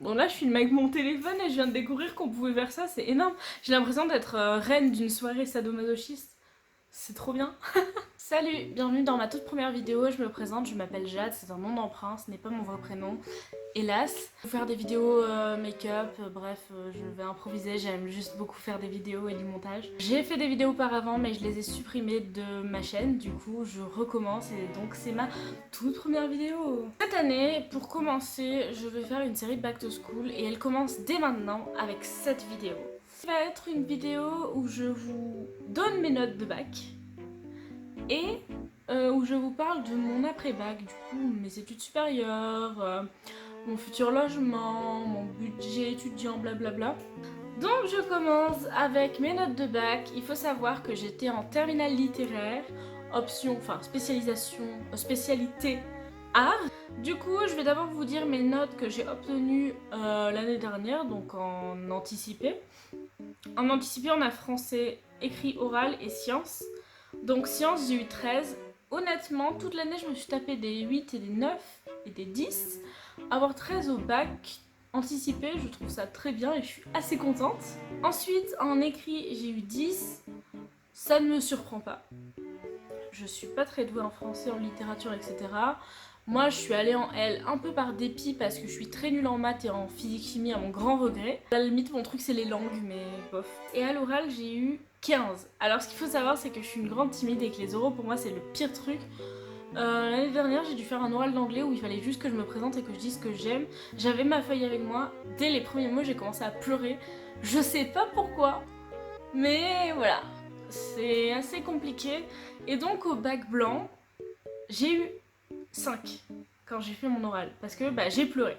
Bon là je filme avec mon téléphone et je viens de découvrir qu'on pouvait faire ça, c'est énorme. J'ai l'impression d'être reine d'une soirée sadomasochiste. C'est trop bien. Salut, bienvenue dans ma toute première vidéo, je me présente, je m'appelle Jade, c'est un nom d'emprunt, ce n'est pas mon vrai prénom, hélas. Je vais faire des vidéos make-up, bref, je vais improviser, j'aime juste beaucoup faire des vidéos et du montage. J'ai fait des vidéos auparavant mais je les ai supprimées de ma chaîne, du coup je recommence et donc c'est ma toute première vidéo. Cette année, pour commencer, je vais faire une série Back to School et elle commence dès maintenant avec cette vidéo. Ça va être une vidéo où je vous donne mes notes de bac et où je vous parle de mon après-bac, du coup mes études supérieures, mon futur logement, mon budget étudiant, blablabla. Donc je commence avec mes notes de bac. Il faut savoir que j'étais en terminale littéraire, option, enfin spécialisation, spécialité art. Du coup, je vais d'abord vous dire mes notes que j'ai obtenues l'année dernière, donc en anticipé. En anticipé, on a français, écrit, oral et sciences. Donc sciences, j'ai eu 13. Honnêtement, toute l'année, je me suis tapé des 8 et des 9 et des 10. Avoir 13 au bac anticipé, je trouve ça très bien et je suis assez contente. Ensuite, en écrit, j'ai eu 10. Ça ne me surprend pas. Je suis pas très douée en français, en littérature, etc. Moi, je suis allée en L un peu par dépit parce que je suis très nulle en maths et en physique-chimie à mon grand regret. À la limite, mon truc, c'est les langues, mais bof. Et à l'oral, j'ai eu 15. Alors, ce qu'il faut savoir, c'est que je suis une grande timide et que les oraux, pour moi, c'est le pire truc. L'année dernière, j'ai dû faire un oral d'anglais où il fallait juste que je me présente et que je dise ce que j'aime. J'avais ma feuille avec moi. Dès les premiers mots, j'ai commencé à pleurer. Je sais pas pourquoi, mais voilà. C'est assez compliqué. Et donc, au bac blanc, j'ai eu 5 quand j'ai fait mon oral parce que j'ai pleuré.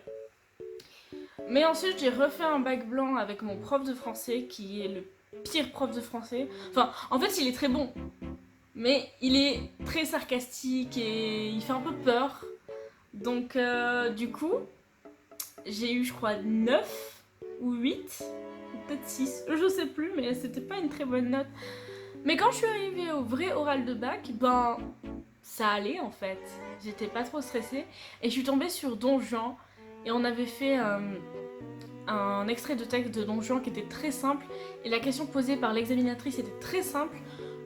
Mais ensuite j'ai refait un bac blanc avec mon prof de français qui est le pire prof de français. Enfin, en fait il est très bon, mais il est très sarcastique et il fait un peu peur. Donc du coup, j'ai eu je crois 9 ou 8, ou peut-être 6, je sais plus, mais c'était pas une très bonne note. Mais quand je suis arrivée au vrai oral de bac, ça allait en fait. J'étais pas trop stressée. Et je suis tombée sur Don Juan. Et on avait fait un extrait de texte de Don Juan qui était très simple. Et la question posée par l'examinatrice était très simple.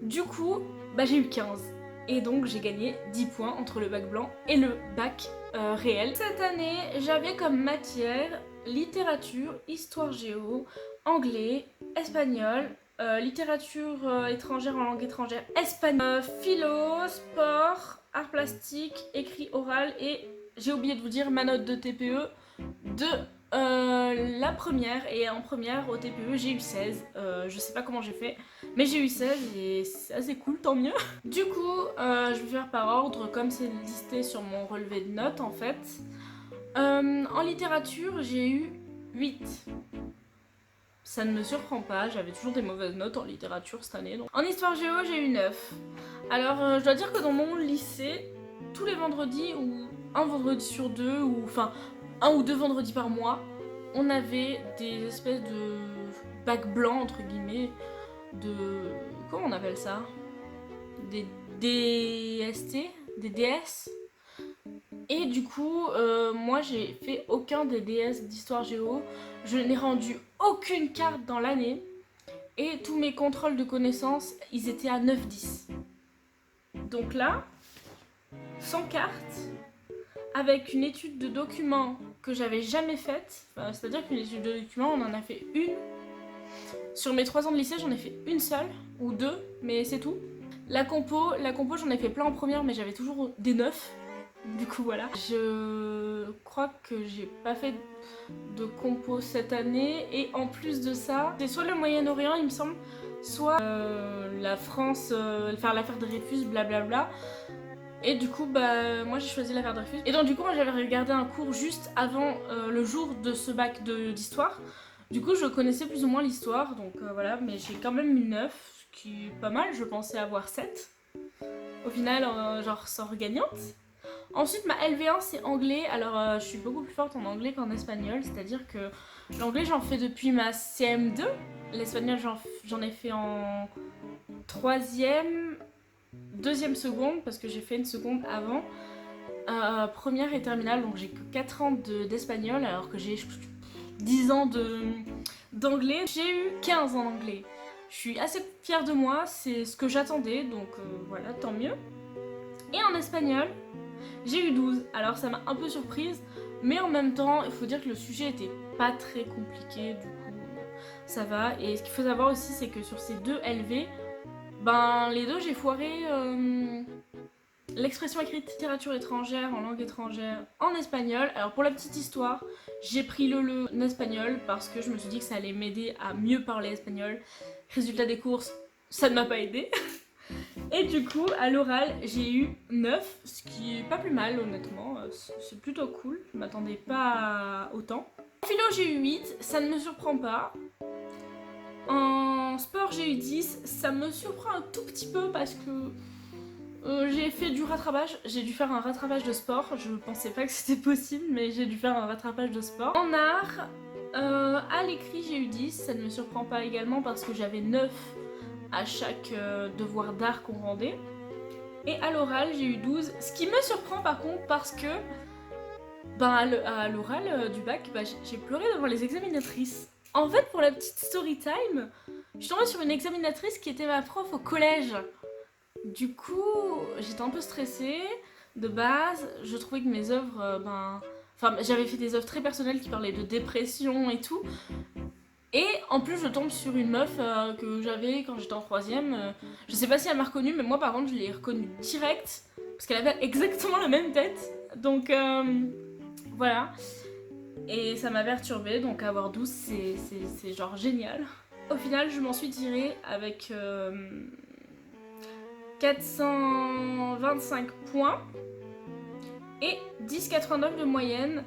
Du coup, j'ai eu 15. Et donc j'ai gagné 10 points entre le bac blanc et le bac réel. Cette année, j'avais comme matière littérature, histoire géo, anglais, espagnol, littérature étrangère en langue étrangère, espagnol, philo, sport, art plastique, écrit oral et j'ai oublié de vous dire ma note de TPE de la première. Et en première au TPE j'ai eu 16. Je sais pas comment j'ai fait, mais j'ai eu 16 et c'est assez cool, tant mieux. Du coup, je vais faire par ordre comme c'est listé sur mon relevé de notes en fait. En littérature, j'ai eu 8. Ça ne me surprend pas, j'avais toujours des mauvaises notes en littérature cette année. Donc. En histoire géo, j'ai eu 9. Alors, je dois dire que dans mon lycée, tous les vendredis, ou un vendredi sur deux, ou enfin, un ou deux vendredis par mois, on avait des espèces de bacs blancs, entre guillemets, de... comment on appelle ça? Des DST? Des DS? Et du coup, moi j'ai fait aucun des DS d'histoire géo. Je n'ai rendu aucune carte dans l'année. Et tous mes contrôles de connaissances, ils étaient à 9-10. Donc là, sans carte, avec une étude de documents que j'avais jamais faite, c'est-à-dire qu'une étude de documents, on en a fait une. Sur mes 3 ans de lycée, j'en ai fait une seule, ou 2, mais c'est tout. La compo j'en ai fait plein en première, mais j'avais toujours des 9. Du coup voilà. Je crois que j'ai pas fait de compo cette année et en plus de ça, c'est soit le Moyen-Orient il me semble, soit la France, faire l'affaire Dreyfus, blablabla. Et du coup moi j'ai choisi l'affaire Dreyfus. Et donc du coup moi j'avais regardé un cours juste avant le jour de ce bac d'histoire. Du coup je connaissais plus ou moins l'histoire, donc voilà, mais j'ai quand même une 9, ce qui est pas mal, je pensais avoir 7. Au final, genre sort gagnante. Ensuite, ma LV1 c'est anglais. Alors, je suis beaucoup plus forte en anglais qu'en espagnol. C'est-à-dire que l'anglais j'en fais depuis ma CM2. L'espagnol j'en ai fait en 3ème, 2ème seconde, parce que j'ai fait une seconde avant. Première et terminale, donc j'ai que 4 ans d'espagnol, alors que j'ai 10 ans d'anglais. J'ai eu 15 en anglais. Je suis assez fière de moi, c'est ce que j'attendais, donc voilà, tant mieux. Et en espagnol, j'ai eu 12. Alors ça m'a un peu surprise, mais en même temps, il faut dire que le sujet était pas très compliqué, du coup, ça va. Et ce qu'il faut savoir aussi, c'est que sur ces deux LV, ben les deux j'ai foiré l'expression écrite littérature étrangère en langue étrangère en espagnol. Alors pour la petite histoire, j'ai pris le en espagnol parce que je me suis dit que ça allait m'aider à mieux parler espagnol. Résultat des courses, ça ne m'a pas aidé. Et du coup, à l'oral, j'ai eu 9, ce qui est pas plus mal honnêtement, c'est plutôt cool, je m'attendais pas à autant. En philo, j'ai eu 8, ça ne me surprend pas. En sport, j'ai eu 10, ça me surprend un tout petit peu parce que j'ai fait du rattrapage, j'ai dû faire un rattrapage de sport, je pensais pas que c'était possible, mais j'ai dû faire un rattrapage de sport. En art, à l'écrit, j'ai eu 10, ça ne me surprend pas également parce que j'avais 9 à chaque devoir d'art qu'on rendait. Et à l'oral, j'ai eu 12, ce qui me surprend par contre parce que à l'oral du bac, j'ai pleuré devant les examinatrices. En fait, pour la petite story time, je suis tombée sur une examinatrice qui était ma prof au collège. Du coup, j'étais un peu stressée. De base, je trouvais que mes œuvres, j'avais fait des œuvres très personnelles qui parlaient de dépression et tout. Et en plus, je tombe sur une meuf que j'avais quand j'étais en troisième. Je sais pas si elle m'a reconnue, mais moi par contre, je l'ai reconnue direct. Parce qu'elle avait exactement la même tête. Donc voilà. Et ça m'a perturbée, donc avoir 12, c'est genre génial. Au final, je m'en suis tirée avec 425 points et 10,89 de moyenne.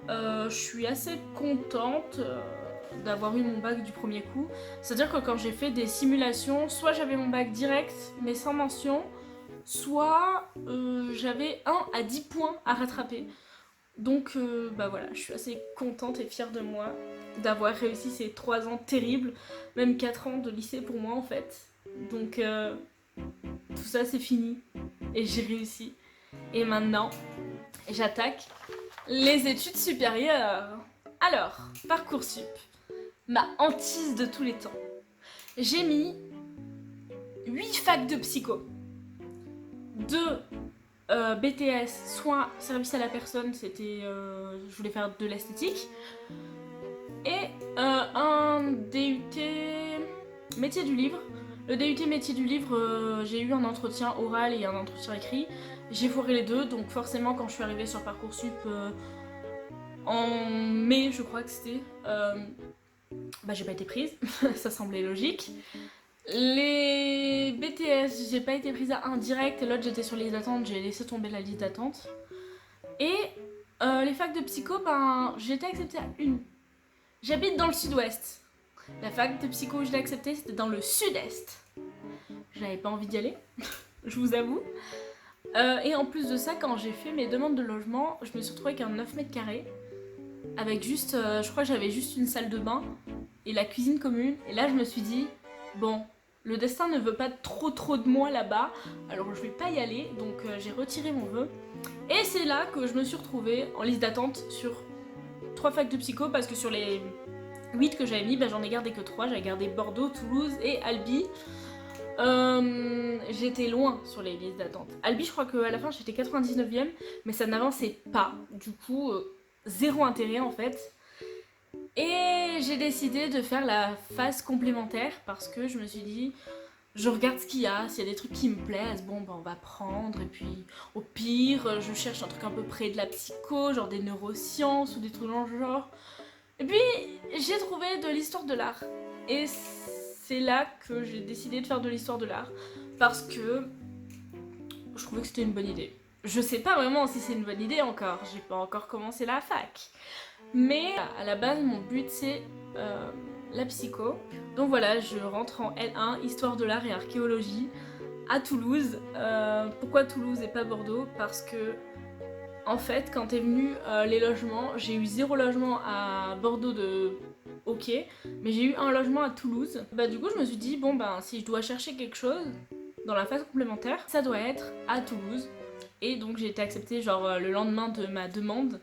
Je suis assez contente d'avoir eu mon bac du premier coup. C'est-à-dire que quand j'ai fait des simulations, soit j'avais mon bac direct mais sans mention, soit j'avais 1 à 10 points à rattraper. Donc voilà, je suis assez contente et fière de moi d'avoir réussi ces 3 ans terribles, même 4 ans de lycée pour moi en fait. Donc tout ça c'est fini et j'ai réussi. Et maintenant, j'attaque les études supérieures. Alors, Parcoursup, ma hantise de tous les temps. J'ai mis 8 facs de psycho, 2 BTS, soins, service à la personne, c'était, je voulais faire de l'esthétique, et un DUT métier du livre. Le DUT métier du livre, j'ai eu un entretien oral et un entretien écrit. J'ai foiré les deux, donc forcément quand je suis arrivée sur Parcoursup en mai, je crois que c'était, j'ai pas été prise, ça semblait logique. Les BTS, j'ai pas été prise à un direct et l'autre j'étais sur liste d'attente, j'ai laissé tomber la liste d'attente. Et les facs de psycho, j'ai été acceptée à une. J'habite dans le sud-ouest. La fac de psycho où je l'ai acceptée, c'était dans le sud-est. J'avais pas envie d'y aller, je vous avoue. Et en plus de ça, quand j'ai fait mes demandes de logement, je me suis retrouvée avec un 9 mètres carrés. Avec juste, je crois que j'avais juste une salle de bain et la cuisine commune. Et là, je me suis dit, bon, le destin ne veut pas trop de moi là-bas, alors je vais pas y aller, donc j'ai retiré mon vœu. Et c'est là que je me suis retrouvée en liste d'attente sur 3 facs de psycho, parce que sur les 8 que j'avais mis, j'en ai gardé que 3, j'avais gardé Bordeaux, Toulouse et Albi. J'étais loin sur les listes d'attente. Albi, je crois qu'à la fin j'étais 99e, mais ça n'avançait pas, du coup, zéro intérêt en fait. Et j'ai décidé de faire la phase complémentaire parce que je me suis dit, je regarde ce qu'il y a, s'il y a des trucs qui me plaisent, bon on va prendre, et puis au pire, je cherche un truc un peu près de la psycho, genre des neurosciences ou des trucs dans le genre. Et puis j'ai trouvé de l'histoire de l'art. Et c'est là que j'ai décidé de faire de l'histoire de l'art parce que je trouvais que c'était une bonne idée. Je sais pas vraiment si c'est une bonne idée encore, j'ai pas encore commencé la fac. Mais à la base, mon but c'est la psycho. Donc voilà, je rentre en L1, histoire de l'art et archéologie, à Toulouse. Pourquoi Toulouse et pas Bordeaux? Parce que, en fait, quand est venu les logements, j'ai eu 0 logement à Bordeaux de ok, mais j'ai eu un logement à Toulouse. Du coup, je me suis dit, si je dois chercher quelque chose dans la phase complémentaire, ça doit être à Toulouse. Et donc j'ai été acceptée genre le lendemain de ma demande.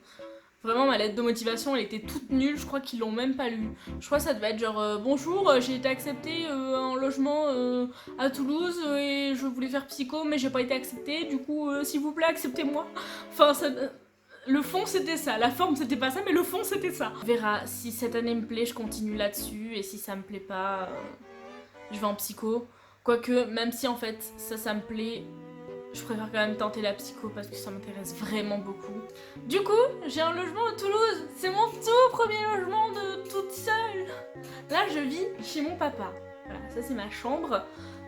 Vraiment, ma lettre de motivation, elle était toute nulle, je crois qu'ils l'ont même pas lue. Je crois que ça devait être genre bonjour, j'ai été acceptée en logement à Toulouse et je voulais faire psycho mais j'ai pas été acceptée, du coup s'il vous plaît acceptez-moi. Enfin, le fond c'était ça, la forme c'était pas ça mais le fond c'était ça. On verra, si cette année me plaît, je continue là-dessus et si ça me plaît pas, je vais en psycho. Quoique, même si en fait ça me plaît, je préfère quand même tenter la psycho parce que ça m'intéresse vraiment beaucoup. Du coup, j'ai un logement à Toulouse. C'est mon tout premier logement de toute seule. Là, je vis chez mon papa. Voilà, ça c'est ma chambre.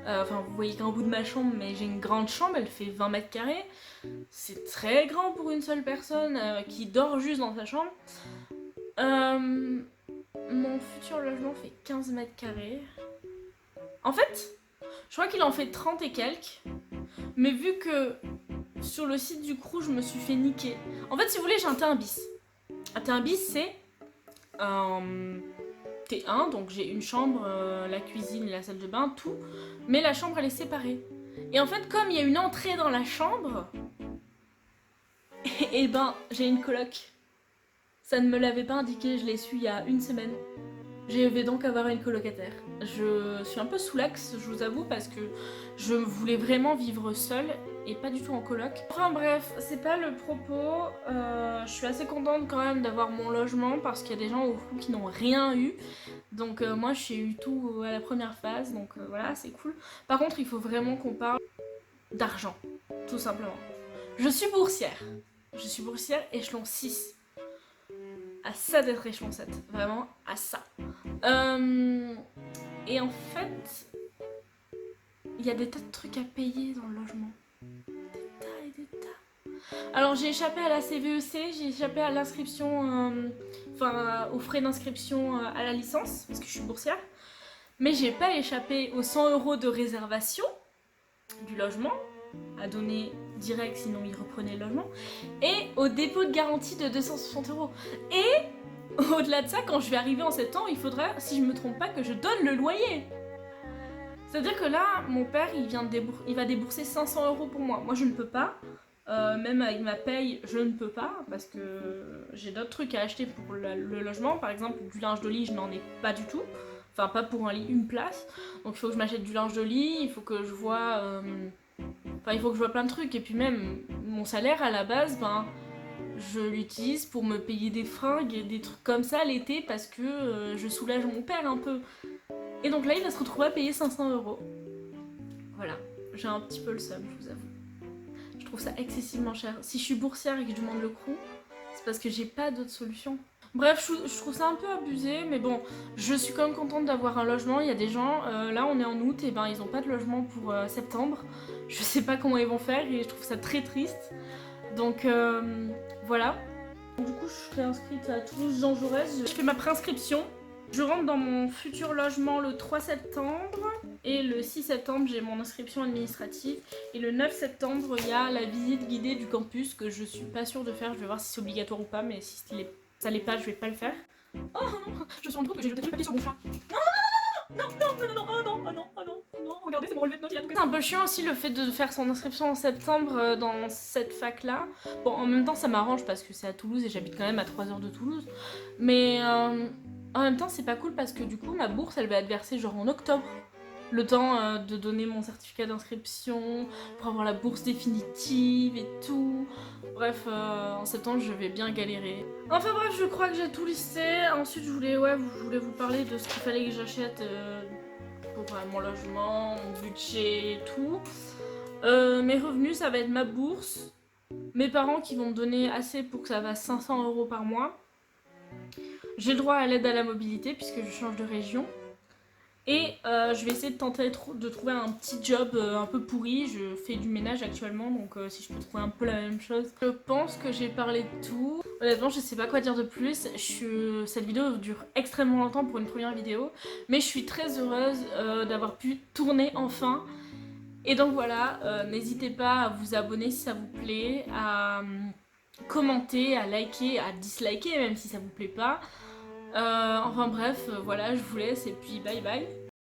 Enfin, vous voyez qu'un bout de ma chambre, mais j'ai une grande chambre, elle fait 20 mètres carrés. C'est très grand pour une seule personne qui dort juste dans sa chambre. Mon futur logement fait 15 mètres carrés. En fait, je crois qu'il en fait 30 et quelques. Mais vu que sur le site du crew, je me suis fait niquer. En fait, si vous voulez, j'ai un T1 bis. Un T1 bis, c'est un T1, donc j'ai une chambre, la cuisine et la salle de bain, tout. Mais la chambre, elle est séparée. Et en fait, comme il y a une entrée dans la chambre, et ben, j'ai une coloc. Ça ne me l'avait pas indiqué, je l'ai su il y a une semaine. Je vais donc avoir une colocataire. Je suis un peu sous l'axe, je vous avoue, parce que je voulais vraiment vivre seule et pas du tout en coloc. Enfin bref, c'est pas le propos. Je suis assez contente quand même d'avoir mon logement parce qu'il y a des gens au fond qui n'ont rien eu. Donc moi j'ai eu tout à la première phase, donc voilà, c'est cool. Par contre, il faut vraiment qu'on parle d'argent, tout simplement. Je suis boursière. Je suis boursière échelon 6. À ça d'être échelon 7, vraiment à ça. Et en fait, il y a des tas de trucs à payer dans le logement. Des tas et des tas. Alors j'ai échappé à la CVEC, j'ai échappé à l'inscription, enfin aux frais d'inscription à la licence, parce que je suis boursière. Mais j'ai pas échappé aux 100 € de réservation du logement, à donner direct sinon il reprenait le logement, et au dépôt de garantie de 260 €. Et au-delà de ça, quand je vais arriver en septembre, il faudra, si je me trompe pas, que je donne le loyer. C'est-à-dire que là, mon père, il va débourser 500 € pour moi. Moi, je ne peux pas. Même avec ma paye, je ne peux pas parce que j'ai d'autres trucs à acheter pour le logement. Par exemple, du linge de lit, je n'en ai pas du tout. Enfin, pas pour un lit, une place. Donc, il faut que je m'achète du linge de lit. Il faut que je vois... Enfin, il faut que je vois plein de trucs. Et puis même, mon salaire, à la base, ben... je l'utilise pour me payer des fringues et des trucs comme ça l'été parce que je soulage mon père un peu. Et donc là, il va se retrouver à payer 500 €. Voilà, j'ai un petit peu le seum, je vous avoue. Je trouve ça excessivement cher. Si je suis boursière et que je demande le crew, c'est parce que j'ai pas d'autre solution. Bref, je trouve ça un peu abusé, mais bon, je suis quand même contente d'avoir un logement. Il y a des gens, là on est en août, et ben ils ont pas de logement pour septembre. Je sais pas comment ils vont faire et je trouve ça très triste. Donc voilà. Du coup, je serai inscrite à Toulouse Jean Jaurès. Je fais ma préinscription. Je rentre dans mon futur logement le 3 septembre. Et le 6 septembre, j'ai mon inscription administrative. Et le 9 septembre, il y a la visite guidée du campus que je suis pas sûre de faire. Je vais voir si c'est obligatoire ou pas. Mais si ça l'est pas, je vais pas le faire. Oh non, je suis en train que j'ai jeté tout le papier sur mon choix. Non, regardez, c'est mon relevé de notes. C'est un peu chiant aussi le fait de faire son inscription en septembre dans cette fac là. Bon, en même temps, ça m'arrange parce que c'est à Toulouse et j'habite quand même à 3 heures de Toulouse. Mais en même temps, c'est pas cool parce que du coup, ma bourse elle va être versée genre en octobre. Le temps de donner mon certificat d'inscription pour avoir la bourse définitive et tout. Bref, en septembre, je vais bien galérer. Enfin bref, je crois que j'ai tout listé. Ensuite, je voulais vous parler de ce qu'il fallait que j'achète pour mon logement, mon budget et tout. Mes revenus, ça va être ma bourse. Mes parents qui vont me donner assez pour que ça fasse 500 € par mois. J'ai le droit à l'aide à la mobilité puisque je change de région. Et je vais essayer de tenter de trouver un petit job un peu pourri. Je fais du ménage actuellement, donc si je peux trouver un peu la même chose. Je pense que j'ai parlé de tout. Honnêtement, je sais pas quoi dire de plus. Cette vidéo dure extrêmement longtemps pour une première vidéo. Mais je suis très heureuse d'avoir pu tourner enfin. Et donc voilà, n'hésitez pas à vous abonner si ça vous plaît, à commenter, à liker, à disliker même si ça vous plaît pas. Enfin bref, voilà, je vous laisse et puis bye bye.